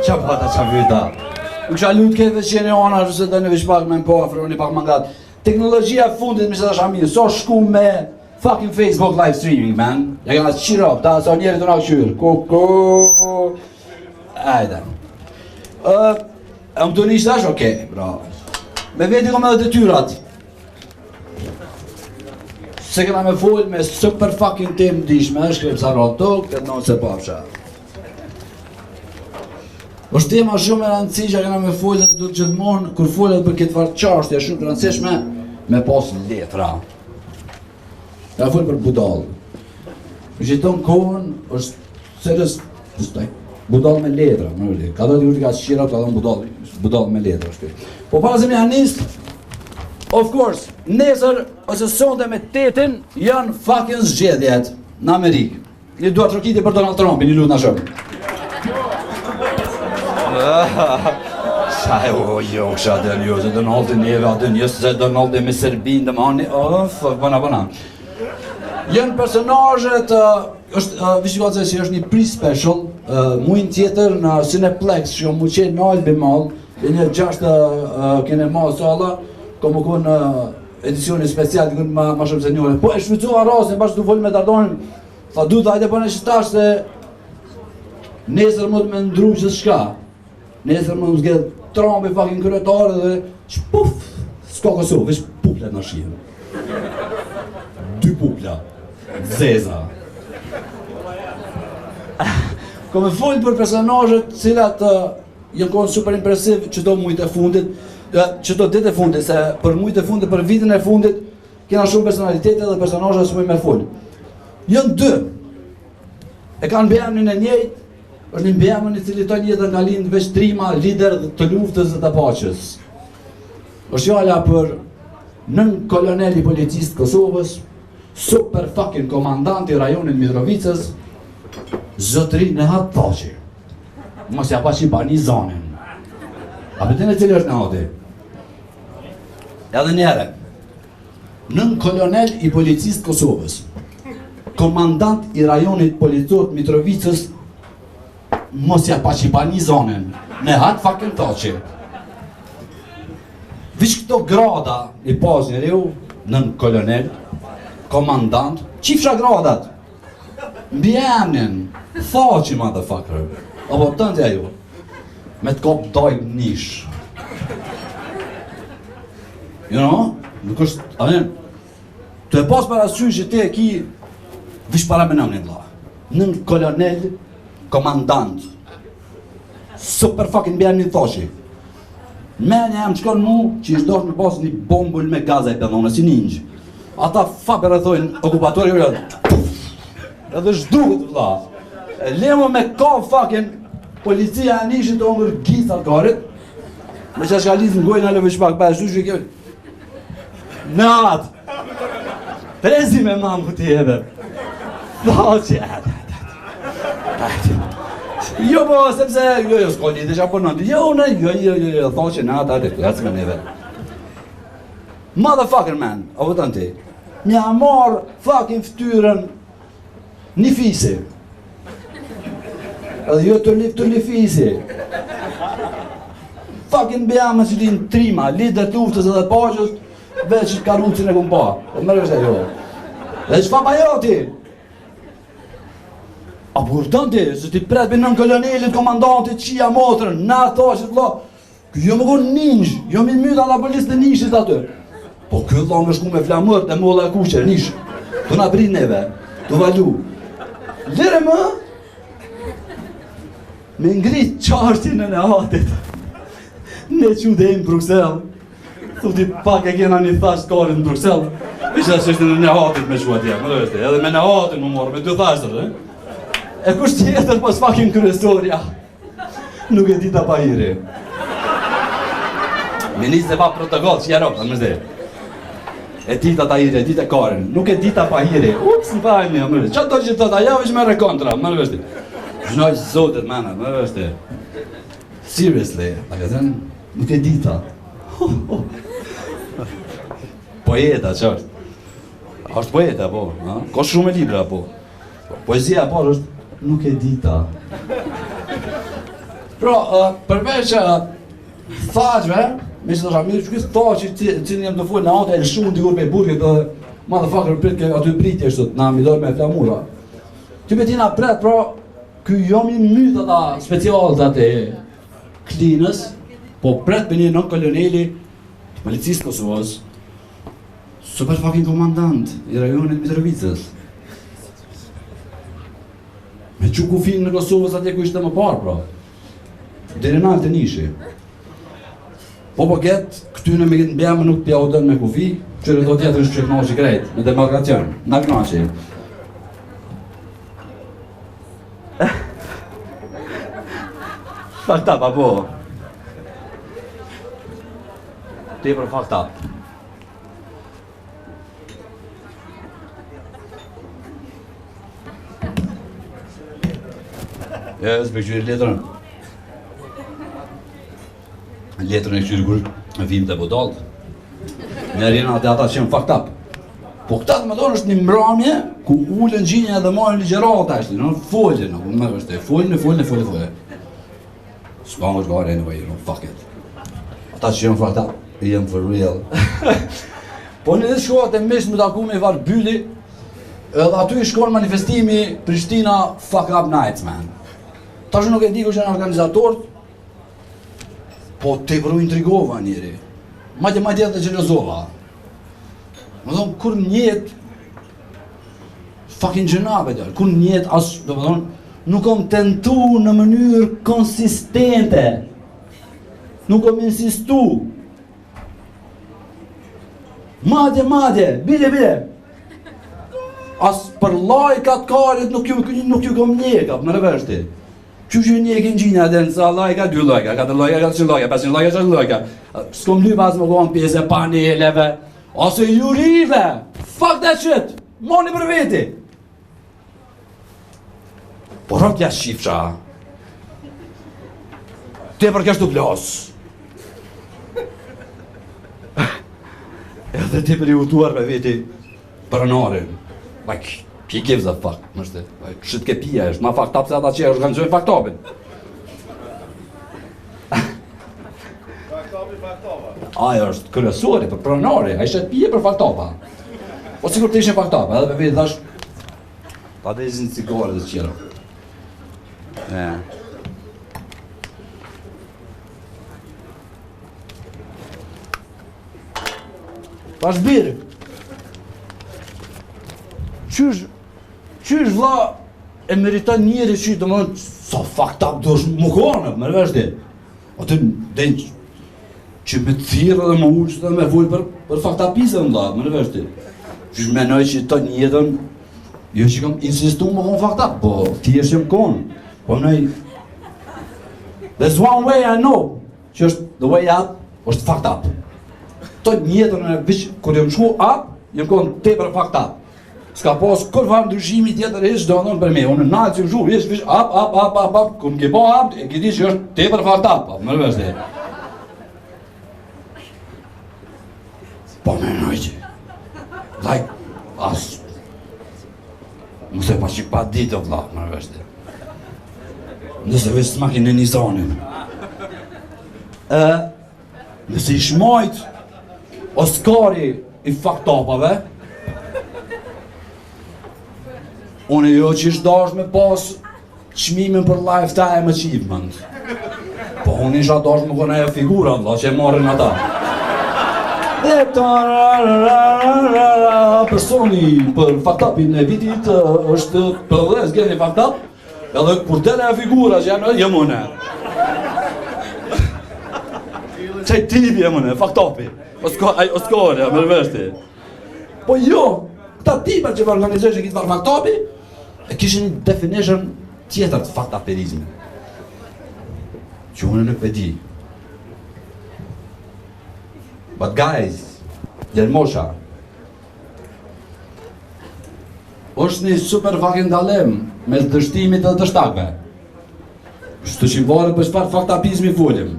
Qa pata qa vyta? Më kësha lutë keve që jeni ona, që se të në vishpak me më po, afroni pak mangat. Teknologjia fundit, mi se të shamirë, so shku me fucking Facebook live streaming, man. Ja këna të qirop, ta sa njerit të nga këshyrë. Koko. Ajde. Më të nishtë ashtë, okej, bravo. Me veti kom edhe të tyrat. Se këna me full me super fucking tim dishme, shkrip sa rotë tok, të të nënë se papsha. është tema shumë e rëndësishme që kena me folë dhe duhet gjithmonë kur folet për këtë farë çështje shumë të rëndësishme me pas letra. Ja folë për budall. Gjithon kohën është serios budall me letra, më vjen. Ka dhënë urtë ka shira, ka dhënë budall me letra është. Po para se më anis, of course, nesër ose sonte me 8-in janë fucking zgjedhjet në Amerikë. Një dua trokiti për Donald Trumpin, një lut na shoh. Sa jo, kësha dënë jo, se Donaldi njeve, adën jësë se Donaldi me Serbin, dhe më ani, bëna. Jënë personajet, vishikohet se që është një pre-special, mujnë tjetër në Cineplex, që mu qenë në Albi Mall, e një 6 kene ma sala, ko më konë edicioni special, kënë ma shumë se njore. Po e shvicua rasin, bashkë të folë me Dardonin, tha du të hajde për në qëtash se nesër më të me ndru që shka. Nesër më në zgjedhë Trumpi fucking kryetarë dhe shpuf, s'ka Kosovë, veç puplet në shihën. 2 pupla, zeza. Ko me folë për personazhet cilat janë konë super impresiv qëto mujtë e fundit, qëto ditë e fundit, se për mujtë e fundit, për vitin e fundit, kena shumë personalitete dhe personazhe së mujtë me folë. Jënë 2, e kanë bëjamnin e njëjtë, është një mbjemën i cili të njëtë nga lindë veç trima, lider të luftës dhe të paqes. është fjala për nën kolonel i policisë të Kosovës, super fucking komandant i rajonit Mitrovicës, zotëri Nehat Thaçi. Mos ja pa shqipani zonin. A pëtën e cili është Nehati? Edhe njëre, nën kolonel i policisë të Kosovës, komandant i rajonit policor të Mitrovicës, mos ja pa shqipani zonin. Nehat fucking Thaçi. Vish këto grada i pas njeriu, nën kolonel, komandant, qifsha gradat. Mbi emnin, Thaçi motherfucker. Apo tëndja ju, me të kop dojt nish. You know? Nuk është, amen, të e pas parasysh që te e ki, vish para me nëmnin la. Nën kolonel, komandant. Super fucking mbi emnin Thaçi. Menja jam qëkon mu që ishtë dosh me pas një bombull me gaza i përdojnë, si ninjë. Ata faber e thojnë okupatori e edhe shduhet vla. Lemo me ka fucking policia e nishit të ongër gjithë atë garit. Me që është ka lisë në gojnë alë vëshpak, pa e shdu që kjo. Në atë. Prezi me mamu ti edhe. Thaçi. Jo po, sepse, jo, s'kolli, dhe që apo nëndi, jo, Thaçi në atë atë, këtë me neve. Motherfucker man, apo të në ti, mja marë fucking ftyrën një fisi. Edhe jo të një fisi. Fucking bëjama që linë trima, lider të uftës edhe paqës, veç që karucin e kumë pa. E mërë është e jo. Dhe që fa pa jo ti? A burton ti, se ti pret për nën kolonelit, komandantit, qia motrën, na Thaçi vlla, jo më konë ninjë, jo mi myta la polisë të nishit aty. Po këtë la më shku me flamër të molla e kuqer, nish, të na prit neve, të valu. Lire më, me ngrit qartin e Nehatit, ne qudejmë Bruxelles, thuti pak e kena një thash karin në Bruxelles, isha që është në Nehatit me shku atje, më dhe edhe me Nehatin më morë, me 2 thashtër, E kush tjetër pas fucking kryesorja, nuk e dita Pahiri. Ministre pa protokoll, që jarok, në mëzde. E dita Tahiri, e dita Karin, nuk e dita Pahiri. Ups, në pahimi, më rështë. Qa do që të ta javish me rekontra, më rështë. Zhnoj zotet, mana, më rështë. Seriously, a ka thënë, nuk e dita. Poeta, qështë. Ashtë poeta, po, ka shumë e libra, po. Poezia, po, është, nuk e dita. Pra, përveç thaqve, me që të shamirë që kësë thaqë që jem të full në ato e lëshunë dikur me burget dhe motherfucker prit ke aty pritje shtot, na mi dojnë me flamura. Ty me tina pret, pra, ky jam i mytë ata specialët atë klinës, po pret me një non koloneli të policisë Kosovës, super fucking komandant i rajonit Mitrovicës. Me që kufin në Kosovës atje ku ishte më parë, pra. Dere nalë të nishi. Po ketë, këtyne me këtë mbjemë nuk t'ja u dënë me kufi, qërë do tjetër është që kënoshi krejt, me demokracion, në kënoshi. Fucked up, apo? Ti për fucked up. S'be qyri letrën. Letrën e qyri kur në film të budalt. Në rina të ata që jenë fucked up. Po këta të më tonë është një mramje ku ullën gjinja dhe marrën ligjerat ashtë, në folje, në më është e folje. S'ka më shkare anyway, fuck it. Ata që jenë fucked up, jenë for real. Po në dhe shkohat e mishë më taku me varë byli, edhe aty i shkon manifestimi Prishtina Fuck Up Nights, man. Ta që nuk e di ku që janë organizatorët, po te përru intrigova njeri. Madje dhe gjelozova. Më thonë, kur njetë, fucking gjenabe djallë, kur njetë asë, do më thonë, nuk kom tentu në mënyrë konsistente. Nuk kom insistu. Madje, bile. As për lajkat karit nuk ju kom njeka, më rëveshti. Që njekin gjinja dhe nësa lajka, 2 lajka, 4 lajka, 400 lajka, 500 lajka, 600 lajka. S'kom ly pas më kohën pjesë e paneleve, ose jurive. Fuck that shit, moni për veti. Po rok ja shifqa. Te për kështu plas. Edhe te për i utuar me veti për narin. Like, he gives a fuck, mështë. Shit ke pia është, ma fucked up se ata që organizojnë fucked upin. Aja është kryesori për pronari, a ishet pije për fucked upa. O sikur të ishin fucked up, edhe me veti dhash, ta dhe izin cigare dhe qira. Pash birë. Qysh vla e meriton njeri që të më nënë sa fucked up do është më konët, më rëveshti. Aty den që me thirë dhe më uqë dhe me vull për fucked upisën vla, më rëveshti. Qysh menoj që të njetën, jo që kam insistu më konë fucked up, po ti është jem konë. Po mënoj, there's one way I know, që është the way up, është fucked up. Të njetën e vishë, kur jem shku up, jem konë te për fucked up. S'ka pas kur farë ndryshimi tjetër ishë do ndonë për me, unë në nalë që më shumë, ishë vishë up, kur më ke po up, e këti që është te për fucked up, më rëveshte. Po me nëjqë, like, mëse pa qik pa ditë o vla, më rëveshte. Nëse vishë s'makin në Nisanin. Nëse i shmajt Oskari i fucked upave, unë jo që ishtë dash me pas qmimin për lifetime achievement. Po unë isha dash me kone e figura, vla, që e marrin ata. Dhe personi për fucked upin e vitit është përdes geni fucked up, edhe kur tele e figura që jam une. Qaj tipi jam une, fucked upi. Oskore, më rëveshti. Po jo, këta tipa që për organizojshë këtë farë fucked upi, e kishin një definition tjetër të fucked uperizmi. Që unë nuk e di. But guys, Ljermosha, është një super fucking dalem me të dështimit dhe të shtakve. Shtë që vare për shpar fucked upizmi folim.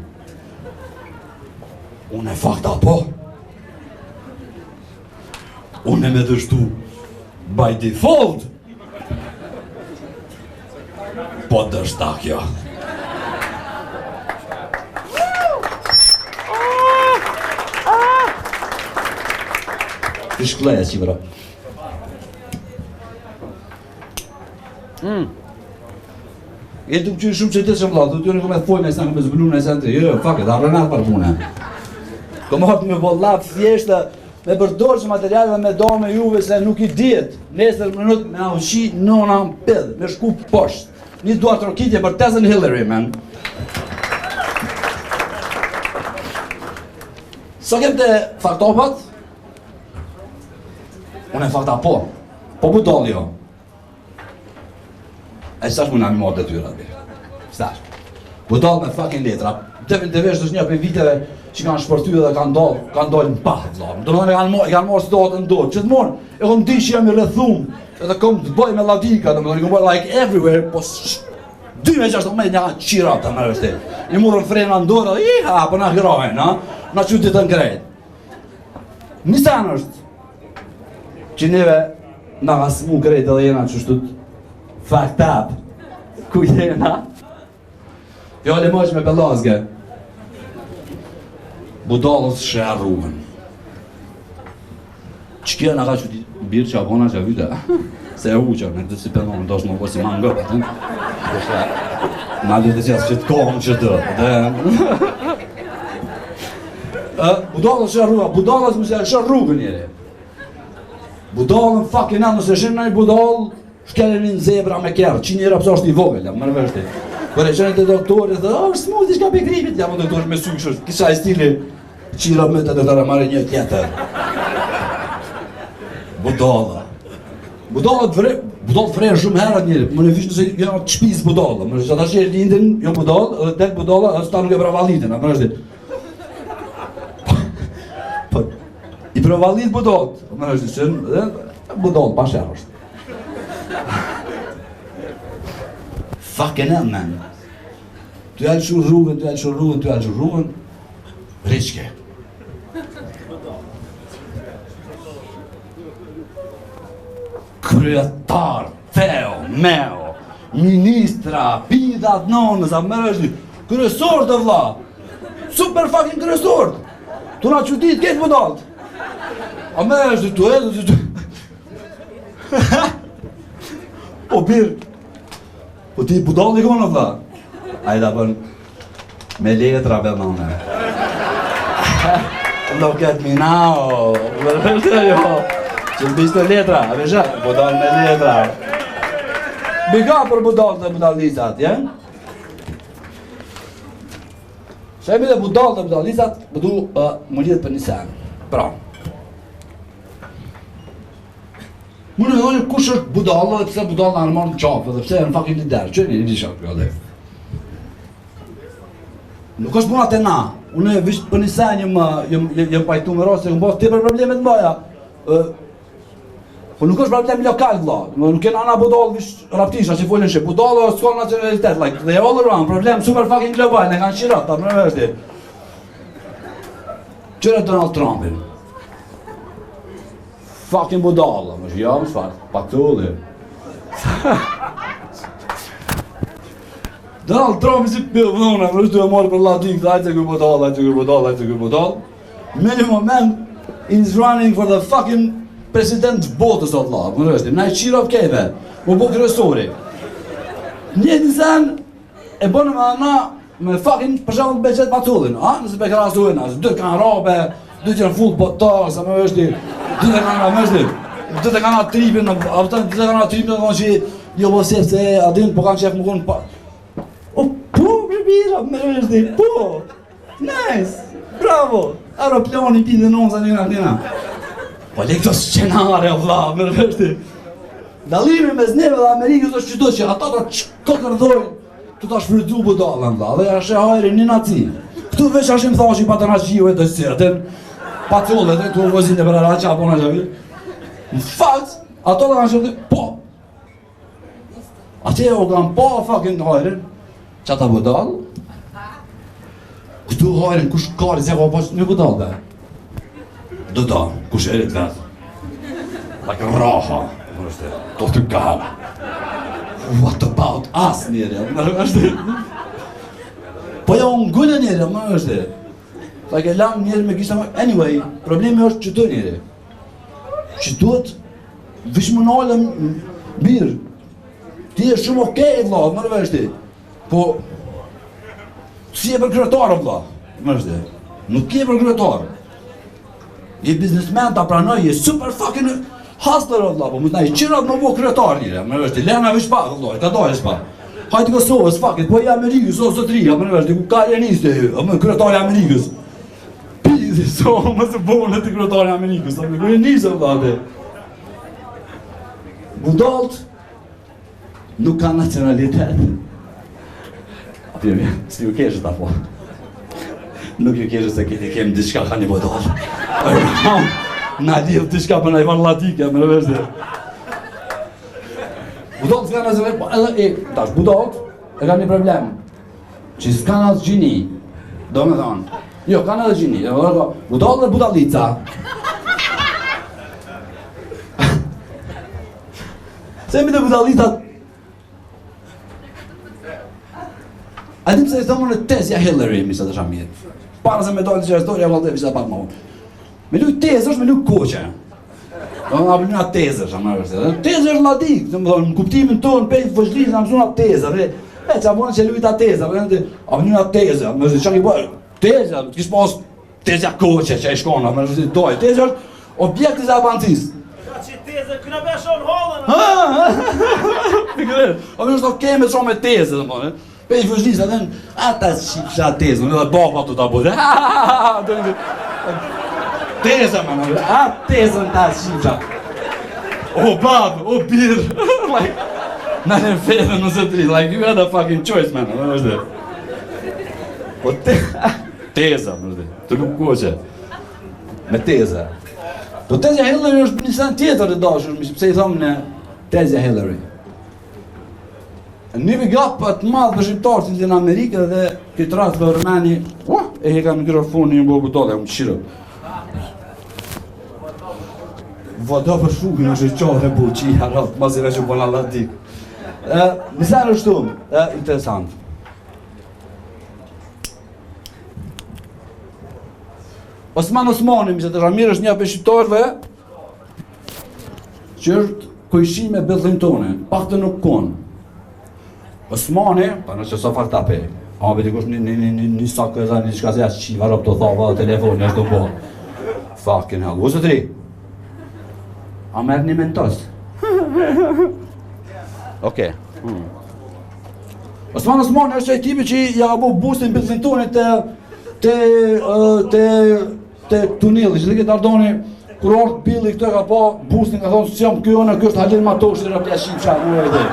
Unë e fucked up, po? Unë e me dështu by default. Po dështak jo. Të shklejes që vëra. E të këqyrë shumë që të që vla, të të në këmë e thojnë e sa në këmë e zbëllu në e sa në të, jo, fuck it, arë natë për pune. Këmë hëtë me volat thjeshtë, me përdorë që materiale dhe me do me juve se nuk i djetë, nesër minut me aushi nëna më pedë, me shku poshtë. Një duar trokitje për tezën Hillary, man. Sa kem të faktopat? Unë e fakta po budol jo. E sash muna mi marrë të tyra, sash. Budol me fucking letra. Të vesh është një për viteve që kanë shpërty dhe kanë dalë në pahë, vla. Do në kanë marrë së dohet në dorë. Që të morë, e kom di që jam i rëthum, edhe kom të bëj melodika, do më bëj like everywhere, po 2.60 një kanë qirat të mërë vështi. I murën frena në dorë, dhe iha, po na hyrojnë, na qytit të ngrejt. Nisan është, që neve na ka smu krejt edhe jena që shtut fucked up, ku jena? Fjole mëq me pelazge. Budallës shë rrugën. Që kja nga ka që ti birë që abona që vyte? Se e uqa, me këtë si pëllonë, do është më po si ma ngëpët, ma dhjë të qësë që të kohëm që të, budallës shë rrugën, budallës më se shë rrugën njëri. Budallën fucking anë, nëse shenë nëjë budallë, shkele një zebra me kjerë, që njëra pësa është i vogël, më nërveshti. Kër e qenë të doktorit dhe, është smut, ishka për gripit, ja më doktorit me sukshës, kisha i stili, qira me të doktore marrë një tjetër. Budalla. Budallë frejnë shumë herët njëri, më në vishë nëse janë të shpizë budallë, më nështë ata që e lindin, jo budallë, edhe tek budallë, është ta nuk e pravalitin, më nështë. I pravalit budallët, më nështë që budallë, pa shërë është. Fucking hell, man. Tu e që rrugën, Rishke. Kryetar, feo, meo, ministra, pidat, nonës, a mërë është kryesor të vla. Super fucking kryesor. Tu na qëtit këtë budallët. A mërë është tu edhe, po birë. Po ti budallë i konë, vla. Ajda bën me letra për mëne. Look at me now. Që në bishtë letra, a vesha? Budallë me letra. Biga për budallë dhe budallizat, ja? Shemi dhe budallë dhe budallizat, bëdu më lidhë për një sen. Pra. Më në dojnë kush është budallë dhe pëse budallë në armonë në qafë, dhe pëse e në fucking lider, që një një shakë për dhe. Nuk është puna të na, unë vishë për një sen jem pajtu me rosë, këmë bëhë të për problemet mbaja. Po nuk është problem lokal, vla, nuk e nana budallë vishë raptisha që folën shë, budallë është s'ka nacionalitet, like, they all around, problem super fucking global, ne kanë qirat, ta më në vështi. Qëre Donald Trumpin? Fucking budallë, më shë jam shfarë, pak të ulli. Donald Trump si pëllëna, më është të e marrë për latin, ajtë e kërë budallë. Me një moment, he's running for the fucking president botës o t'la, më nërështi, na i qira p'kejve, më po kryesori. Një sen, e bënë me na, me fucking përshamë të beqet patullin, nëse pe krasujnë, dy kanë rabe, dy të janë full botar, sa më është, dy të kanë më është, dy të kanë tripin, dy të kanë tripin, dhe kanë që, jo po sef se adin, po kanë qef më konë pa... O, po, përbira, më është, po, nice, bravo, aeroplani pindë në nëza njëna. Po le këto scenare, vla, më rëveshti. Dalimi mes neve dhe Amerikës është qëto që ata ta këkërdojnë, tu ta shfrydzu budallën, vla, dhe ashe hajri një naci. Këtu veç ashim thashi pa të nashqive të sirtin, pa të ullet, tu vëzin e për ara qa, po në gjëvi. Në fakt, ato dhe kanë shërti, po. Ate o kanë po fucking hajrin, që ata budallë. Këtu hajrin, kush kari, se ka po që një budallë, be. Do da, kush e rrit vetë. Like raha, më është e, do të gabë. What about us njëre, më është e. Po ja unë gullë njëre, më është e. Like e lam njëre me kishtë, anyway, problemi është që të njëre. që duhet vish më nalëm mirë. Ti e shumë okej, vlla, më në veshti. Po, si e për kryetarë, vlla, më veshti. Nuk je për kryetarë. Je biznesmen, ta pranoj, je super fucking hustler, vlla, po më të na i qirat më bo kryetarë njëre, më veshti. Lena vish pak, vlla, ka dojës pak. Hajtë Kosovës, fuck it, po i Amerikës, o zotria, më në veshti, ku ka reniste ju, më kryetari Amerikës. Pidi, so, më se bonë të kryetari Amerikës, më kërë njëse, vlla, budalt nuk ka nacionalitet. Apjemi, si ju keshët apo. Nuk ju keshët se këti kemë diçka ka një budalt. Na lidhë diçka për na i vallatike, më në veshti. Budalt s'ka nacionalitet, edhe e, tash, budalt e ka një problem. Që s'ka në gjini, do me thonë. Jo, ka në gjini, budalt dhe budalica. Se mi të budalitat. A dim se i thëmë në tezja Hillary, mi sa të shamirë. Para se me dojnë të që historia, vëllë të visa pak më unë. Me luj tezë është me luj koqe. Do në apë njëna tezë është, amë nërështë. Tezë është ladik, të më thonë, në kuptimin tonë, pejtë vëzhlinë, në mësuna tezë. E, që amonë që luj ta tezë, apë njëna tezë, më nërështë, që një bërë, tezë, kishë pas tezja koqe që e shkona, më nërështë, dojë. Tezë është objekt i zabancisë. Këna beshon hollën. O më nështë okej me të shumë me tezë, dhe më Pe i vëzhlisë, edhe në ata shqipësha tezë, në dhe baba të ta bërë. Tezë, më tezën ta shqipësha. O babë, o birë. Në në fedhe në zëtri, like you had a fucking choice, man. Po teza, më nështë, të nuk koqe. Me teza. Po tezja Hillary është një sen tjetër të dashur, pse i thomë në tezja Hillary. Një begap të madhë për shqiptarë që në Amerikë dhe këtë ratë për Rëmeni, e heka mikrofoni një bërë butole, më qiro. Vada për shukën është i qare bu që i harat, mazire që bëna ladik. Misar është tumë, interesant. Osman Osmani, mi se të Ramir është një për shqiptarëve që është kojshime bëllin tone, pak të nuk konë. Osmani, pa në që sa fakt ape, a me dikush një sakë dhe një qka se jasë qiva rëp të thava dhe telefoni është të bo. Fucking hell, u së të ri? A merë një mentos? Oke. Osmani është e tipi që ja bo boostin bëllin tone të tunili, që të këtë ardoni, kur orë Billy këtë ka po boostin, ka thonë, së jam kjo në kështë halin matosh dhe rëpja shqipqa, në e dhe.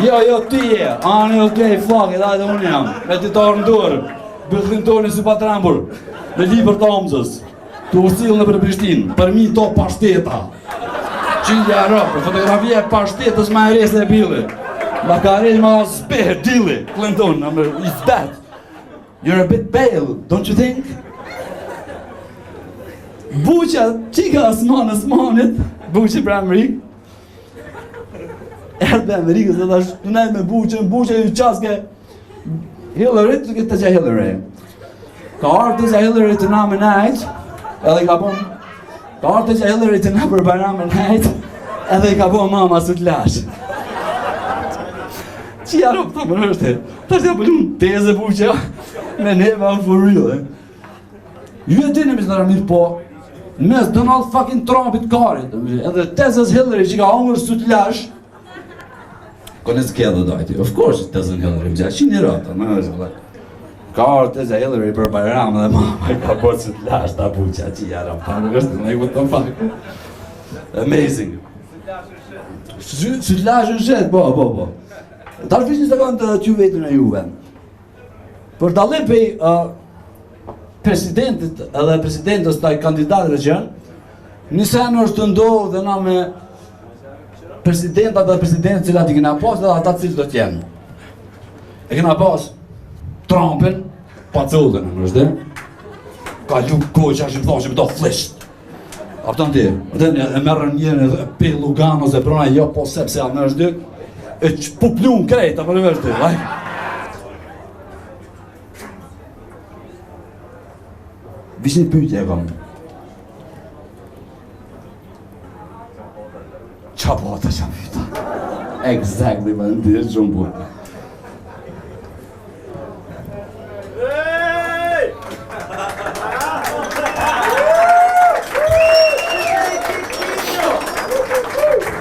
Jo, ti je, anë okej, fuck it, ajde unë jam, me ti të arëndurë, bëllin toni si pa trembur, me liber të omzës, të usilë në për Prishtinë, për mi to pashteta, qindja rëpë, fotografia e pashtetës ma e resë e Billy, ma ka rejë ma zbeh, dili, Clinton, it's that, you're a bit pale, don't you think? Buqa, qika Osmanit, buqi për Amerikë, erdhe Amerikës dhe tash të nejtë me buqe ju qaske Hillary të këtë të që Hillary. Ka arë të që Hillary të na me nejtë, edhe i ka bon, ka arë të që Hillary të na për bërna me nejtë, edhe i ka bon mama së të lashë. Që jarë për të më nështë, tash të pëllun teze buqe, me neva në for real. Ju e dini Mr. Ramir, po, mes Donald fucking Trumpit karit, edhe tezës Hillary që ka hongër së të lashë, Konez kjellë dojti, of course it doesn't Hillary, që që një rata, më nështë, like, ka orë të zë Hillary për Bajram dhe mama i ka bërë që të lash të buqa që jara më parë, nështë, like, what the fuck, amazing. Që të lash në shetë, po. Ta është një sekund të t'ju vetën e juve. Për dalim pej presidentit edhe presidentës të kandidatëve që janë, një sen është të ndohë dhe na me presidentat dhe presidentë cilat i kena pas dhe ata cilë do t'jenë. E kena pas Trumpin, pa cullën, nështë dhe? Ka lukë kohë që ashtë më thonë që më do flisht. A pëtën ti, e merën njërën e pe Lugano se prona jo po sepse atë nështë dhe, e që puplun krejt, a për në vështë dhe, laj. Vish një pyjtje e kam. Qa po të që fita? Exactly, më ndihë shumë bu.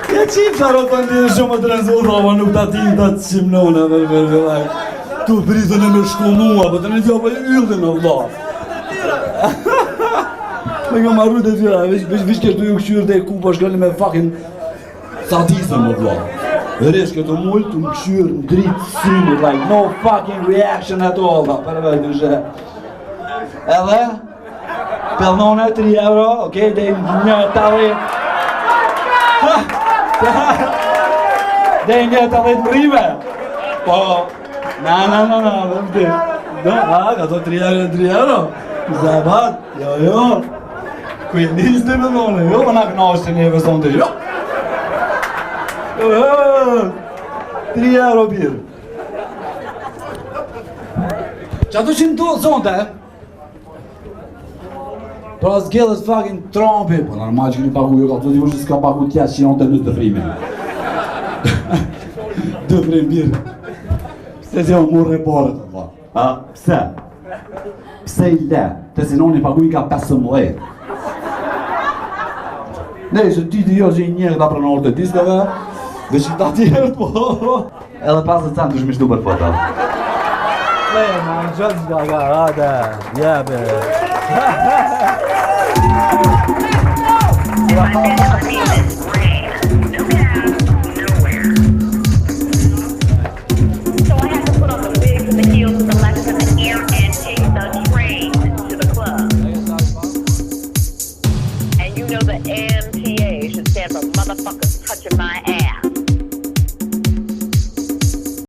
Ja qip të arot për ndihë shumë të rënzohë, ama nuk të atin të të qimnone, tu pritën e me shku mua, për të në tja për yllën e vla. Me nga marru të tjera, vish kështu ju këshyrë dhe ku po shkëllë me fucking sadisën më vla. Resh këtu mullë të më këshyrë, më dritë synë, like no fucking reaction at all, da, për vetë në shë. Edhe, pelnone 3 euro, okej, dhe një talit. Dhe një talit më rime. Po, na, vëmëti. Ka to 3 euro. Zabat, jo. Quindi stai pelnone, jo, më na knashtë një vëson të jo. 3 euro birë. Qa të qimë të zonte? Pra zgjedhës fucking Trumpi. Po normal që këni pagu jo, ka të divu që s'ka pagu tja që janë të në të frime. Të frime birë. Pse që janë murë reporët, Allah? Pse? Pse i le? Të sinoni pagu i ka 15. Nej, se ti të jo që i njërë këta pranorë të diskave, dhe që ta tjerët, po. Edhe pas të canë të shmishtu për foto. Play man, just gagarada. Yeah, baby. So I had to put on the wigs and the heels and the left and the ear and take the train to the club. And you know the MTA should stand for motherfuckers touching my